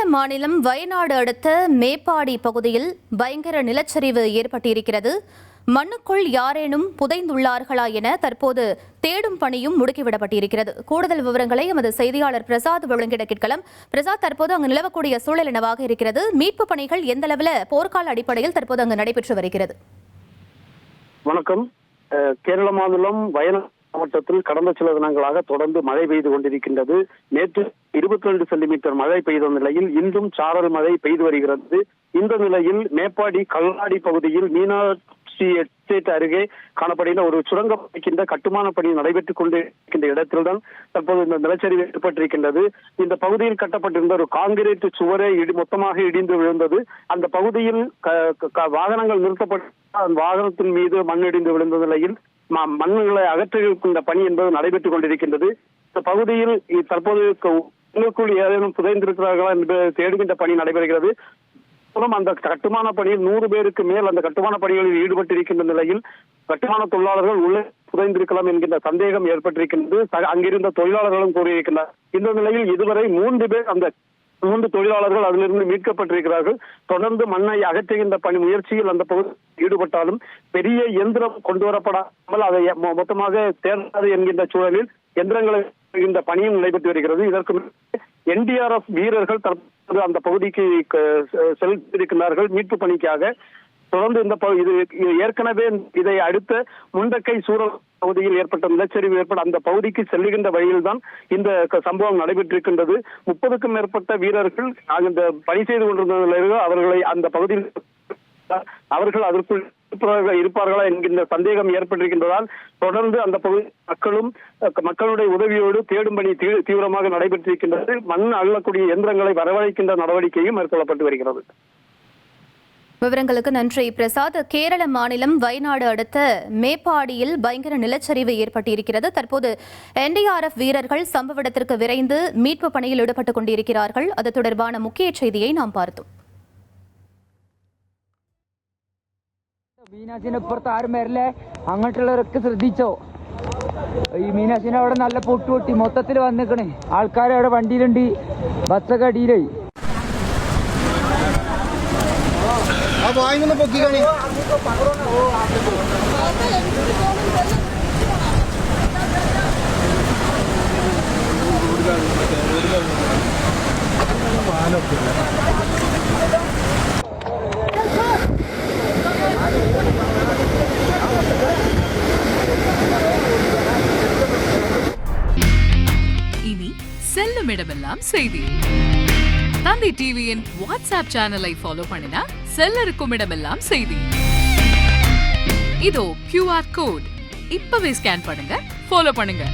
கேரள மாநிலம் வயநாடு அடுத்த மேப்பாடி பகுதியில் பயங்கர நிலச்சரிவு ஏற்பட்டிருக்கிறது. மண்ணுக்குள் யாரேனும் புதைந்துள்ளார்களா என தற்போது தேடும் பணியும் முடுக்கிவிடப்பட்டிருக்கிறது. கூடுதல் விவரங்களை எமது செய்தியாளர் பிரசாத் வழங்கிட கேட்கலாம். பிரசாத், தற்போது அங்கு நிலவக்கூடிய சூழல் என்னவாக இருக்கிறது? மீட்பு பணிகள் எந்த அளவில் போர்க்கால அடிப்படையில் தற்போது அங்கு நடைபெற்று வருகிறது? வணக்கம். கேரள மாநிலம் வயநாடு மாவட்டத்தில் கடந்த சில தினங்களாக தொடர்ந்து மழை பெய்து கொண்டிருக்கின்றது. நேற்று 22 சென்டிமீட்டர் மழை பெய்த நிலையில் இன்றும் சாரல் மழை பெய்து வருகிறது. இந்த நிலையில் மேப்பாடி கல்லாடி பகுதியில் மீனாட்சி எஸ்டேட் அருகே காணப்படுகின்ற ஒரு சுரங்கம் அமைக்கின்ற கட்டுமான பணி நடைபெற்றுக் கொண்டிருக்கின்ற இடத்தில்தான் தற்போது இந்த நிலச்சரிவு ஏற்பட்டிருக்கின்றது. இந்த பகுதியில் கட்டப்பட்டிருந்த ஒரு காங்கிரீட் சுவரே மொத்தமாக இடிந்து விழுந்தது. அந்த பகுதியில் வாகனங்கள் நிறுத்தப்பட்ட வாகனத்தின் மீது மண் இடிந்து விழுந்த நிலையில் மண்ணுகளை அகற்றுகின்ற பணி என்பது நடைபெற்றுக் கொண்டிருக்கின்றது. இந்த பகுதியில் தற்போது உள்ளுக்குள் ஏதேனும் புதைந்திருக்கிறார்களா என்பதை தேடுகின்ற பணி நடைபெறுகிறது. அந்த கட்டுமான பணியில் 100 பேருக்கு மேல் அந்த கட்டுமான பணிகளில் ஈடுபட்டிருக்கின்ற நிலையில் கட்டுமான தொழிலாளர்கள் உள்ளே புதைந்திருக்கலாம் என்கின்ற சந்தேகம் ஏற்பட்டிருக்கின்றது. அங்கிருந்த தொழிலாளர்களும் கூறியிருக்கின்றனர். இந்த நிலையில் இதுவரை 3 பேர் அந்த 3 தொழிலாளர்கள் அதிலிருந்து மீட்கப்பட்டிருக்கிறார்கள். தொடர்ந்து மண்ணை அகற்றுகின்ற பணி முயற்சியில் அந்த பகுதியில் ஈடுபட்டாலும் பெரிய இயந்திரம் கொண்டு வரப்படாமல் அதை மொத்தமாக தேர்ந்தது என்கின்ற சூழலில் எந்திரங்களை இந்த பணியும் நடைபெற்று வருகிறது. இதற்கு NDRF வீரர்கள் தற்போது அந்த பகுதிக்கு செலுத்தியிருக்கிறார்கள் மீட்பு பணிக்காக. தொடர்ந்து இந்த ஏற்கனவே இதை அடுத்த முண்டக்கை சூழல் பகுதியில் ஏற்பட்ட நிலச்சரிவு ஏற்பட்ட அந்த பகுதிக்கு செல்லுகின்ற வழியில்தான் இந்த சம்பவம் நடைபெற்றிருக்கின்றது. 30க்கும் மேற்பட்ட வீரர்கள் அந்த பணி செய்து கொண்டிருந்த நிலையில் அவர்களை அந்த பகுதியில் அவர்கள் அதற்குள் இருப்பார்களா என்கின்ற சந்தேகம் ஏற்பட்டிருக்கின்றதால் தொடர்ந்து அந்த பகுதி மக்களுடைய உதவியோடு தேடும் பணி தீவிரமாக நடைபெற்றிருக்கின்றது. மண் அள்ளக்கூடிய இயந்திரங்களை வரவழைக்கின்ற நடவடிக்கையும் மேற்கொள்ளப்பட்டு வருகிறது. விவரங்களுக்கு நன்றி பிரசாத். கேரள மாநிலம் வயநாடு அடுத்த மேப்பாடியில் பயங்கர நிலச்சரிவு ஏற்பட்டிருக்கிறது. தற்போது NDRF வீரர்கள் சம்பவ இடத்திற்கு விரைந்து மீட்பு பணியில் ஈடுபட்டுக் கொண்டிருக்கிறார்கள். அது தொடர்பான முக்கிய செய்தியை நாம் பார்த்தோம். മീനാശിനപ്പുറത്ത് ആരും വരില്ലേ, അങ്ങോട്ടുള്ളവരൊക്കെ ശ്രദ്ധിച്ചോ. ഈ മീനാശിനെ അവിടെ നല്ല പൊട്ടി മൊത്തത്തിൽ വന്നിക്കണേ. ആൾക്കാർ അവിടെ വണ്ടിയിലുണ്ട്, ബസ്സൊക്കെ അടിയിലായി. இனி செல்லும் இடமெல்லாம் செய்தி. தந்தி டிவியின் வாட்ஸ்அப் சேனலை ஃபாலோ பண்ணினா செல்ல இருக்கும் இடமெல்லாம் செய்தி. இதோ QR கோட் இப்பவே ஸ்கேன் பண்ணுங்க, ஃபாலோ பண்ணுங்க.